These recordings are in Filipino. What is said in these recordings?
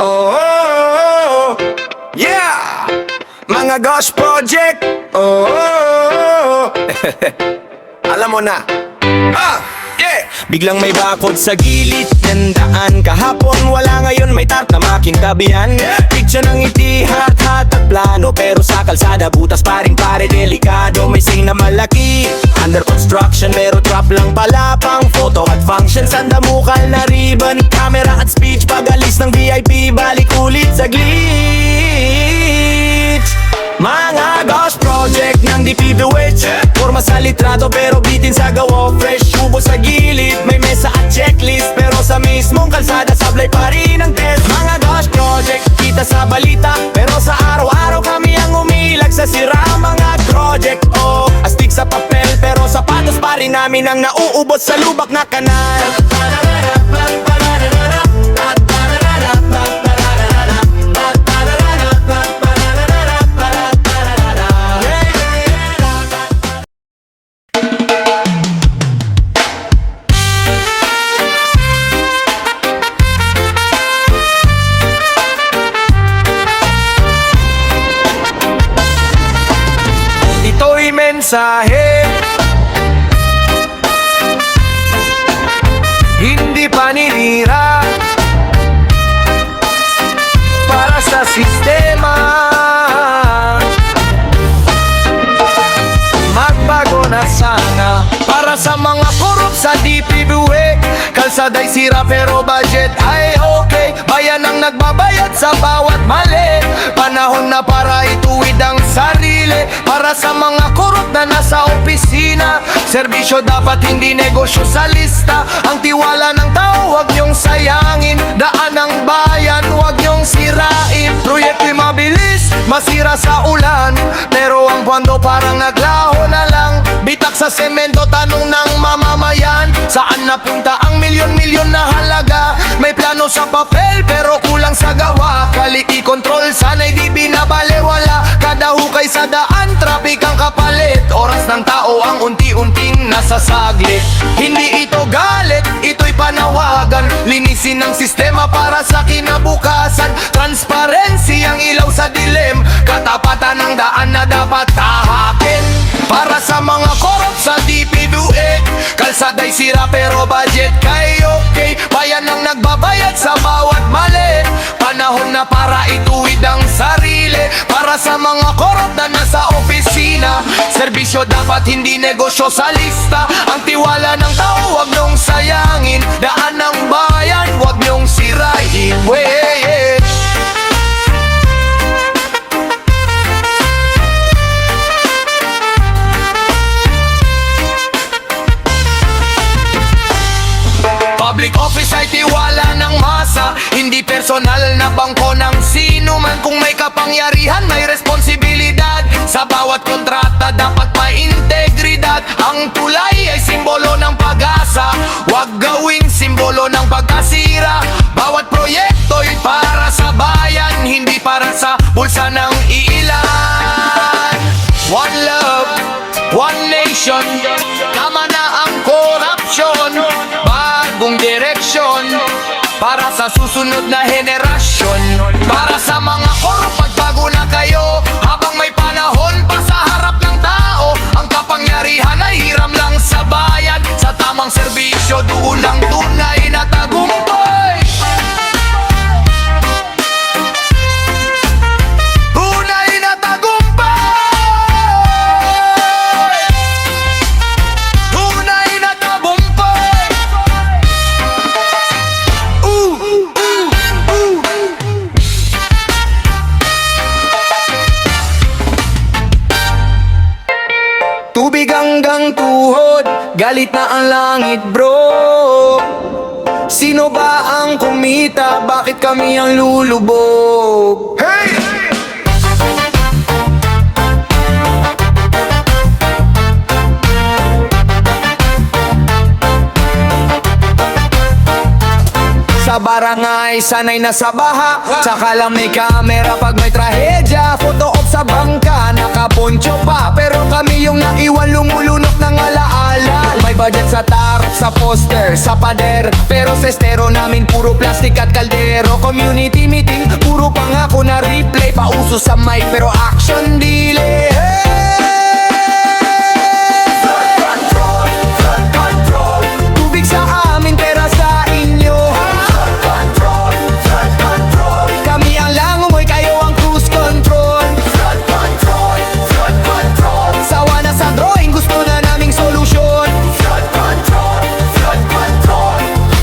Oh, oh, oh, yeah! Mga Ghost Project. Oh, oh, oh. Alam mo na. Yeah! Biglang may bakod sa gilid ng daan. Kahapon wala, ngayon may tart na makintabihan. Picture ng ngiti, hat-hat at plano. Pero sa kalsada butas paring-pare delikado. May sing na malaki, under construction. Pero trap lang pala, pang photo at function. Sandamukal na ribbon, camera at speech. Pag-alis ng VIP, balik ulit sa glitch. Mga Ghost Project ng DPWH. Forma sa litrato pero bitin sa gawa fresh. Tubo sa gilid, may mesa at checklist. Pero sa mismong kalsada sablay pa rin ang test. Mga Ghost Project, kita sa balita. Pero sa araw-araw kami ang umilag sa sira. Mga project, oh, astig sa papel. Pero sapatos pa rin namin ang nauubos sa lubak na kanal. Ito'y mensahe, hindi paninira, para sa sistema. Magbago na sana. Para sa mga korop sa DPWH. Kalsada'y sira pero budget ay okay. Bayan ang nagbabayad sa bawat mali. Panahon na para ituwid ang sarili. Para sa mga korop na nasa opisina. Serbisyo dapat hindi negosyo sa lista. Ang tiwala ng tao huwag niyong sayangin. Daan ng bayan huwag niyong sirain. Proyekto'y mabilis, masira sa ulan. Pero ang pondo parang naglaho na lang. Bitak sa semento, tanong ng mamamayan. Saan napunta ang milyon-milyon na halaga? May plano sa papel pero kulang sa gawa. Quality control sana'y di binabalewala. Kada hukay sa daan, traffic ang kapalit. Oras ng tao ang unti-unting nasasaglit. Hindi ito galit, ito'y panawagan. Linisin ang sistema para sa kinabukasan. Transparency ang ilaw sa dilim. Katapatan ng daan na dapat tahakin. Para sa mga korop sa DPWH. Kalsada'y sira pero budget kay okay. Bayan ang nagbabayad sa bawat mali. Panahon na para ituwid ang sarili. Para sa mga korop na nasa opisina. Serbisyo dapat hindi negosyo sa lista. Ang tiwala ng tao huwag niyong sayangin. Daan ng bayan huwag niyong sirain. Public office ay tiwala ng masa. Hindi personal na bangko ng sino man. Kung may kapangyarihan, may responsibilidad. Sa bawat kontrata dapat may integridad. Ang tulay ay simbolo ng pag-asa. Huwag gawing simbolo ng pagkasira. Bawat proyekto'y para sa bayan, hindi para sa bulsa ng iilan. One love, one nation. Tama na ang korupsyon. Bagong direksyon para sa susunod na henerasyon. Para sa mga korop, pagbago na kayo. Habang may panahon pa sa harap ng tao. Ang kapangyarihan ay hiram lang sa bayan. Sa tamang serbisyo, doon lang tunay na tagumpay. Tunay na tagumpay. Tunay na tagumpay. Tubig hanggang tuhod, galit na ang langit bro. Sino ba ang kumita? Bakit kami ang lulubog? Hey! Sa barangay, sanay na sa baha. Tsaka lang may camera pag may trahedya. Photo op sa bangka, nakaponcho pa. Pero kami yung naiwan lumulunok ng alaala. May budget sa tarp, sa poster, sa pader. Pero sa estero namin puro plastic at kaldero. Community meeting na replay, pauso sa mic pero action delay. Flood control. Tubig sa amin, pera sa inyo. Flood control. Kami ang langoy, kayo ang cruise control. Flood control. Sawa na sa drawing, gusto na naming solusyon. Flood control.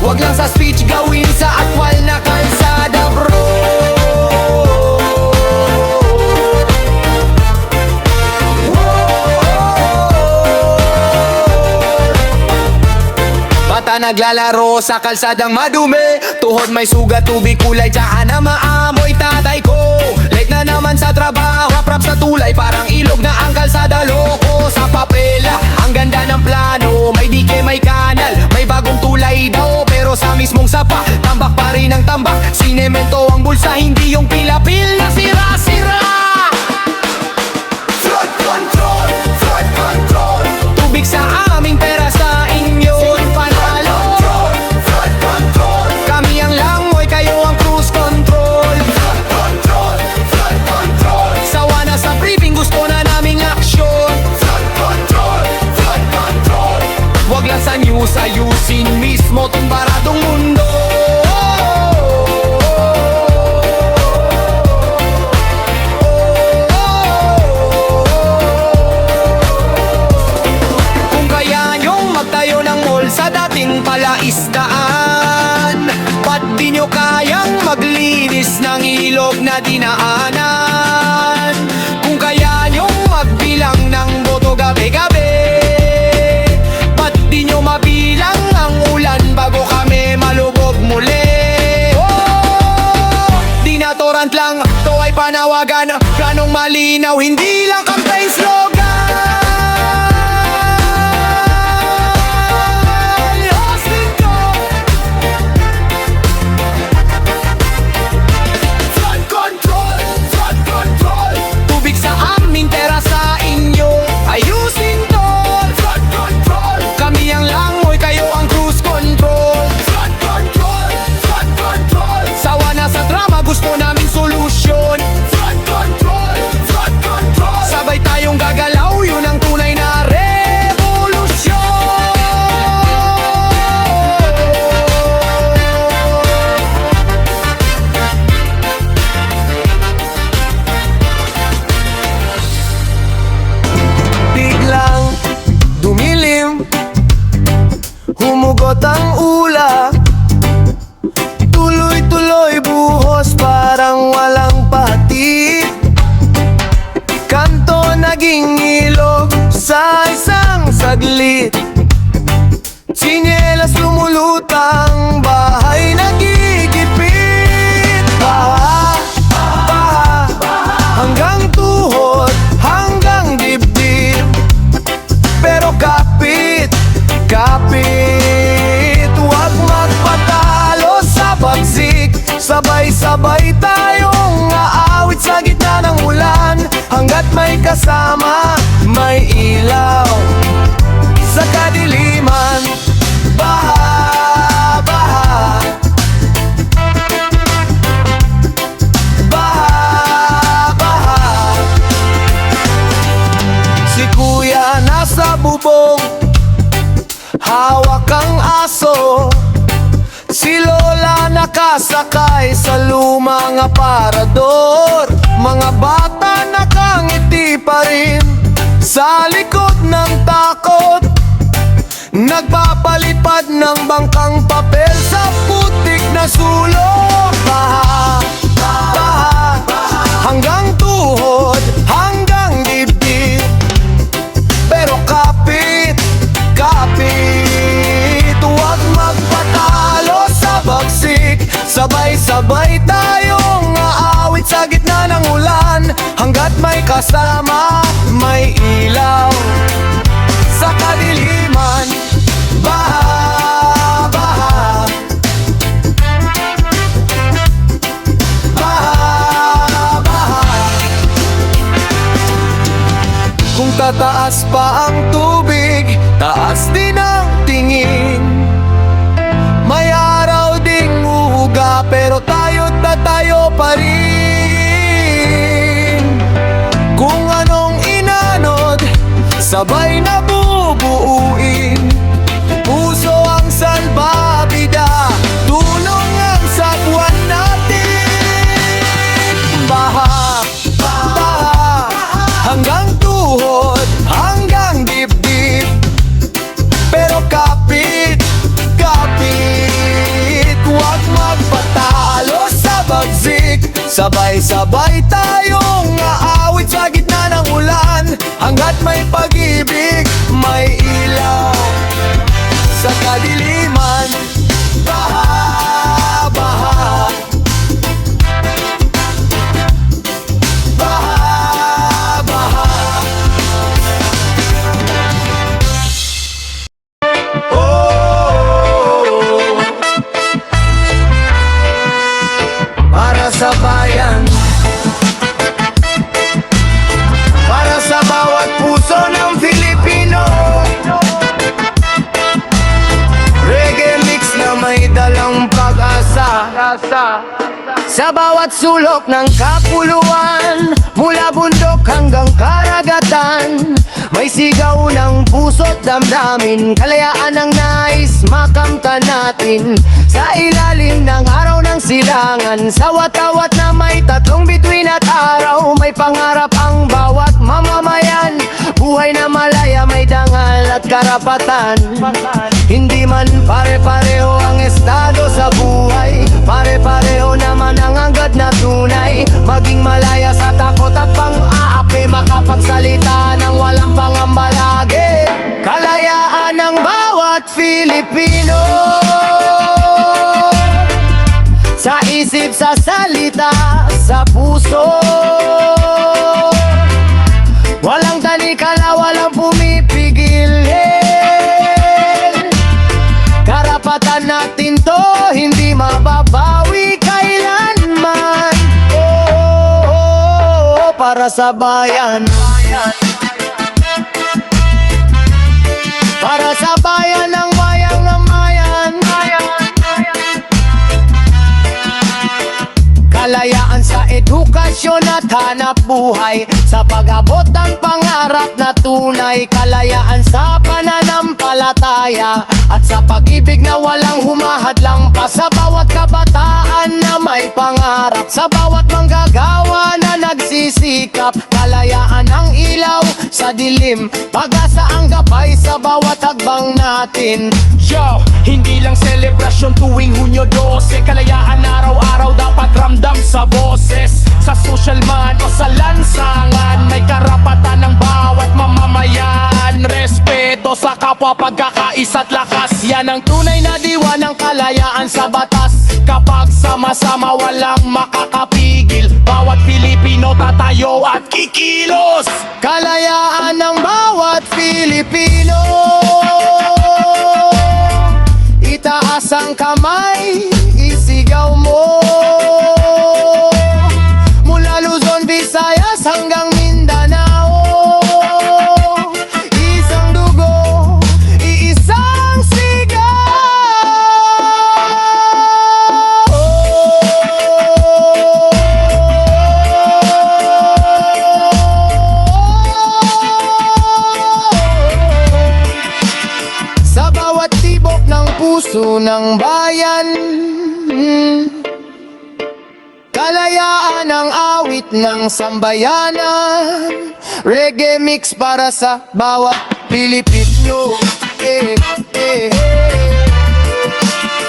Wag lang sa speech, gawin sa aktwal na kalsada, bro. Bata naglalaro sa kalsadang madumi, tuhod may sugat, tubig kulay, tsaka na maamoy tatay ko. Late na naman sa trabaho, rap sa tulay, parang ilog na ang kalsada, loko sa papela. Ang ganda ng plano, may dike, may kanal, may bagong tulay daw, pero sa mismong sapa, tambak pa rin ang tambak. Sinemento ang bulsa, hindi yung pilapil na sira-sira. Flood control. Tubig sa amin, pera sa inyo. Panalo. Flood control. Kami ang langoy, kayo ang cruise control. Flood control. Sawa na sa briefing, gusto na naming aksyon. Flood control. Wag lang sa news, ayusin mismo tong baradong mundo. Kung kaya nyong magtayo ng mall sa dating palaisdaan, ba't di nyo kayang maglinis ng ilog na dinaanan? Kung kaya nyong magbilang ng boto gabi-gabi, ba't di nyo mabilang ang ulan bago kami malubog muli? Oh, di na torrent lang, to ay panawagan, ganong malinaw, hindi lang campaign slogan. Hosting ko. Flood control. Tubig sa amin, pera sa inyo, ayusin to. Flood control. Kami ang langoy, kayo ang cruise control. Flood control. Sawa na sa drama, gusto namin solusyon. Flood control. Sabay tayong gagalaw, yun ang tunay na revolusyon. Biglang dumilim, humugot ang ulap, tuloy-tuloy buhos parang walang patid. Kanto naging ilog sa isang saglit, sinyelas lumulutang, bahay nagigipit. Baha, hanggang tuhod, hanggang dibdib, pero kapit, wag magpatalo sa bagsik. Sabay-sabay tayong aawit sa gitna ng ulan, hanggat may kasama, may ilaw sa kadiliman. Baha, baha, si kuya nasa bubong, hawak ang aso. Si lola nakasakay sa lumang aparador. Mga bata nakangiti pa rin sa likod ng takot, nagpapalipad ng bangkang papel sa putik na sulok. Baha, hanggang tuhod, hanggang dibdib, pero kapit, huwag magpatalo sa bagsik. Sabay-sabay tayong aawit sa gitna ng ulan, hanggat may kasama, may ilaw sa kadiliman. Baha, baha, kung tataas pa ang tubig, taas din ang tingin. May araw ding uhuga, pero tayo't tatayo pa rin. sabay na bubuuin. Puso ang salbabida, tulong ang sagwan natin. Baha, baha, hanggang tuhod, hanggang dibdib. Pero kapit, kapit, huwag magpatalo sa bagsik. Sabay-sabay tayong aawit sa gitna ng ulan. Hanggat may pag-ibig, may ilaw sa kadiliman. Baha, baha, baha, baha. Oh, para sa bayan, para sa bawat puso ng Filipino. Reggae mix na may dalang pag-asa sa bawat sulok ng kapuluan, mula bundok hanggang karagatan. May sigaw ng puso't damdamin, kalayaan ang nais makamtan natin. Sa ilalim ng araw ng silangan, sa watawat na may tatlong bituin at araw, may pangarap ang bawat mamamayan. Buhay na malaya, may dangal at karapatan. Hindi man pare-pareho ang estado sa buhay, pare-pareho naman ang anggad na tunay. Maging malaya sa takot at pang-aapi, makapagsalita ng walang pangambalagi. Kalayaan ng bawat Filipino, sa isip, sa salita, sa puso. Walang tanikala, walang pumipigil. Karapatan natin to, hindi mababawi kailanman. Oh, para sa bayan, para sa bayan ng bayang ng bayan. Kalayaan sa edukasyon at hanap buhay, sa pag-abot ng pangarap na tunay. Kalayaan sa pananampalataya at sa pag-ibig na walang humahadlang pa. Sa bawat kabataan na may pangarap, sa bawat manggagawa na nagsisikap. Kalayaan ang ilaw sa dilim, pag-asa ang gabay sa bawat hagbang natin. Yo, hindi lang selebrasyon tuwing Hunyo 12. Kalayaan araw-araw dapat ramdam sa boses. Sa social man o sa lansangan, may karapatan ng bawat mamamayan. Respeto sa kapwa, pagkakaisa't lakas, yan ang tunay na diwa ng kalayaan sa batas. Kapag sama-sama walang makakapigil, bawat Pilipino tatayo at kikilos. Kalayaan ng bawat Pilipino, itaas ang kamay, isigaw mo. Mula Luzon, Visayas hanggang Mindanao, isang dugo, iisang sigaw. Sa bawat tibok ng puso ng bayan, kalayaan ang awit ng sambayanan. Reggae mix para sa bawat Pilipino.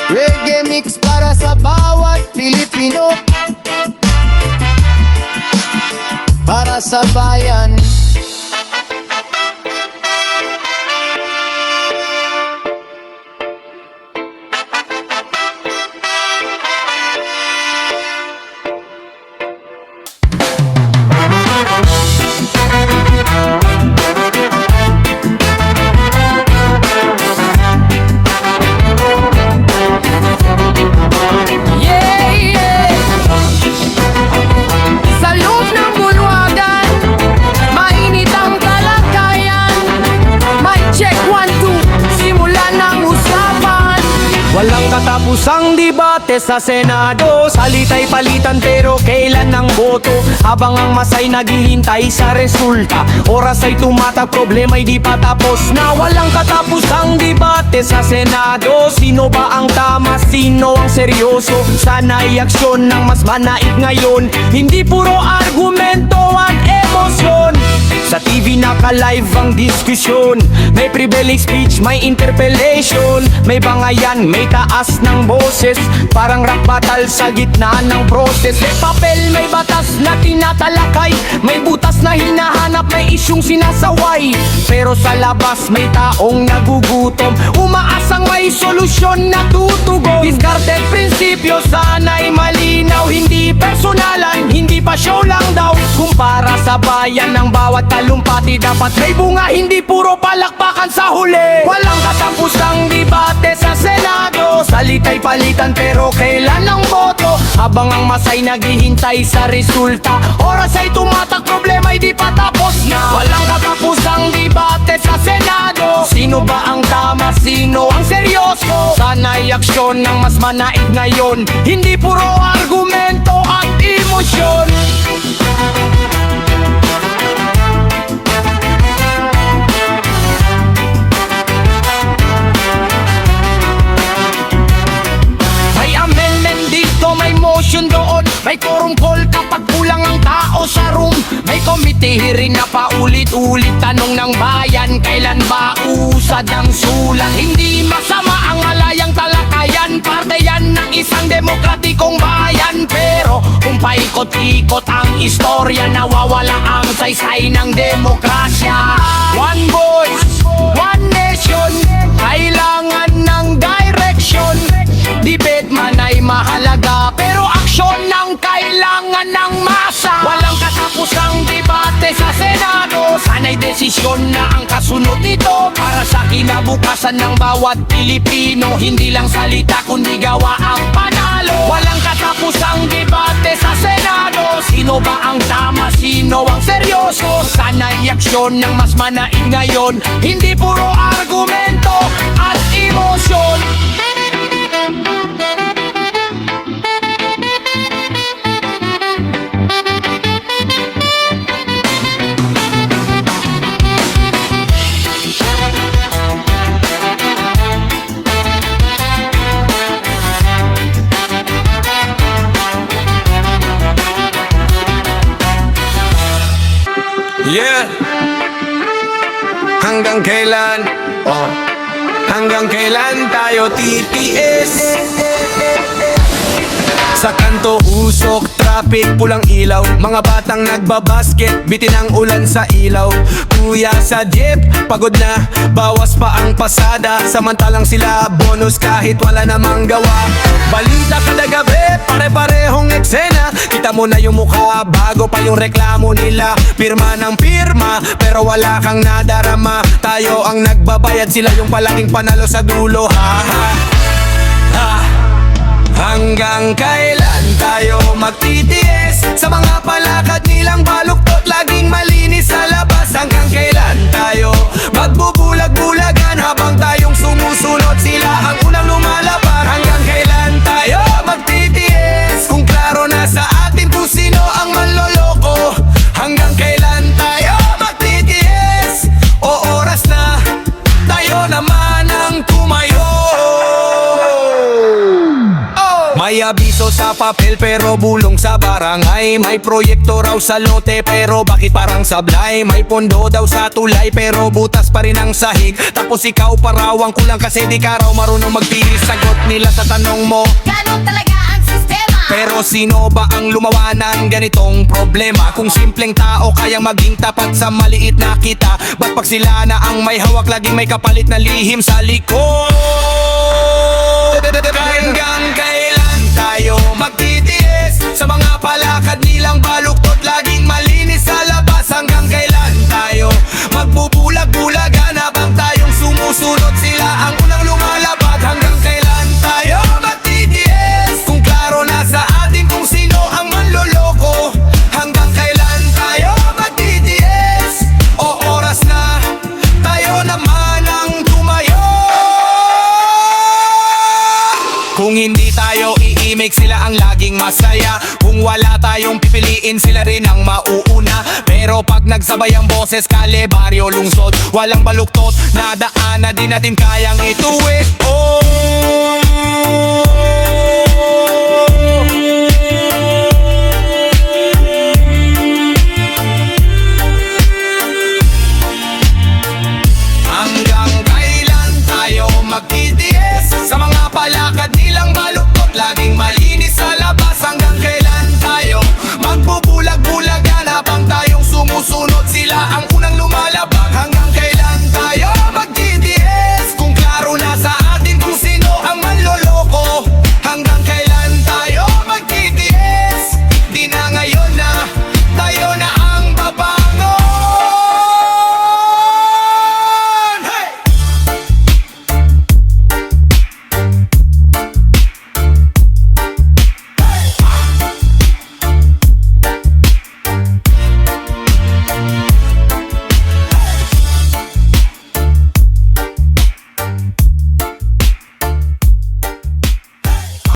Reggae mix para sa bawat Pilipino, para sa bayan. Walang katapusang debate sa Senado, salita'y palitan pero pero kailan ang boto? Habang ang masay naghihintay sa resulta, oras ay tumatag, problema'y di pa tapos na. Walang katapusang debate sa Senado. Sino ba ang tama, sino ang seryoso? Sana'y aksyon ng mas manaig ngayon, hindi puro argumento at emosyon. Sa TV naka-live ang diskusyon, may privilege speech, may interpellation, may bangayan, may taas ng boses, parang rap battle sa gitna ng proses. May papel, may batas na tinatalakay, may butas na hinahanap, may isyong sinasaway. Pero sa labas may taong nagugutom, umaasang may solusyon na tutugon. Discarded prinsipyo, sana'y malinaw, hindi personalan, hindi pa show lang daw. Kumpara sa bayan ng bawat talumpati, dapat may bunga, hindi puro palakpakan sa huli. Walang katapusang debate sa Senado, salita'y palitan pero kailan ang boto? Habang ang masay naghihintay sa resulta, oras ay tumatak, problema'y di pa tapos na. Walang katapusang debate sa Senado, sino ba ang tama, sino ang seryoso? Sana'y aksyon ng mas manaig ngayon, hindi puro argumento at emosyon. Motion doon, may quorum call kapag kulang ang tao sa room. May committee hearing na paulit-ulit, tanong ng bayan, kailan ba usad ang sulat? Hindi masama ang malayang talakayan, parte yan ng isang demokratikong bayan. Pero kung paikot-ikot ang istorya, nawawala ang saysay ng demokrasya. One voice, one nation, kailangan ng direction. Debate man ay mahalaga, pero aksyon ang kailangan ng masa. Walang katapusang debate sa Senado, sana'y desisyon na ang kasunod nito, para sa kinabukasan ng bawat Pilipino. Hindi lang salita kundi gawa ang panalo. Walang katapusang debate sa Senado, sino ba ang tama, sino ang seryoso? Sana'y aksyon ng mas manaig ngayon, hindi puro argumento at emosyon. Yeah. Hanggang kailan? Oh. Hanggang kailan tayo titiis? Sa kanto, usok, traffic, pulang ilaw, mga batang nagbabasket, bitin ang ulan sa ilaw. Kuya sa jeep, pagod na, bawas pa ang pasada, samantalang sila bonus kahit wala namang gawa. Balita kada gabi, pare-parehong eksena, kita mo na yung mukha bago pa yung reklamo nila. Pirma ng pirma, pero wala kang nadarama, tayo ang nagbabayad, sila yung palaging panalo sa dulo. Ha ha ha. Hanggang kailan tayo magtitiis sa mga palakad nilang baluktot, laging malinis sa labas? Hanggang kailan tayo magbubulag-bulagan habang tayong sumusunod, sila ang unang lumalaban? Hanggang kailan tayo magtitiis kung klaro na sa atin kung sino ang manloloko? Hanggang kailan tayo magtitiis? O oras na tayo naman ang tumayo? May abiso sa papel pero bulong sa barangay, may proyekto raw sa lote pero bakit parang sablay? May pondo daw sa tulay pero butas pa rin ang sahig, tapos ikaw pa raw ang kulang kasi di ka raw marunong magpili. Sagot nila sa tanong mo, ganun talaga ang sistema. pero sino ba ang lumawa ng ganitong problema? Kung simpleng tao kayang maging tapat sa maliit na kita, ba't pag sila na ang may hawak laging may kapalit na lihim sa likod? Hanggang kailan tayo magtitiis sa mga palakad nilang baluktot, laging malinis sa labas? Hanggang kailan tayo magbubulag-bulagan habang tayong sumusunod, sila ang unang lumalabag? Hanggang kailan tayo magtitiis kung klaro na sa atin kung sino ang manloloko? Hanggang kailan tayo magtitiis? O oras na tayo naman ang tumayo? Kung hindi tayo iimik, sila ang laging masaya. Kung wala tayong pipiliin, sila rin ang mauuna. Pero pag nagsabay ang boses, kale, baryo, lungsod, walang baluktot na daan na di natin kayang ituwid. Oh,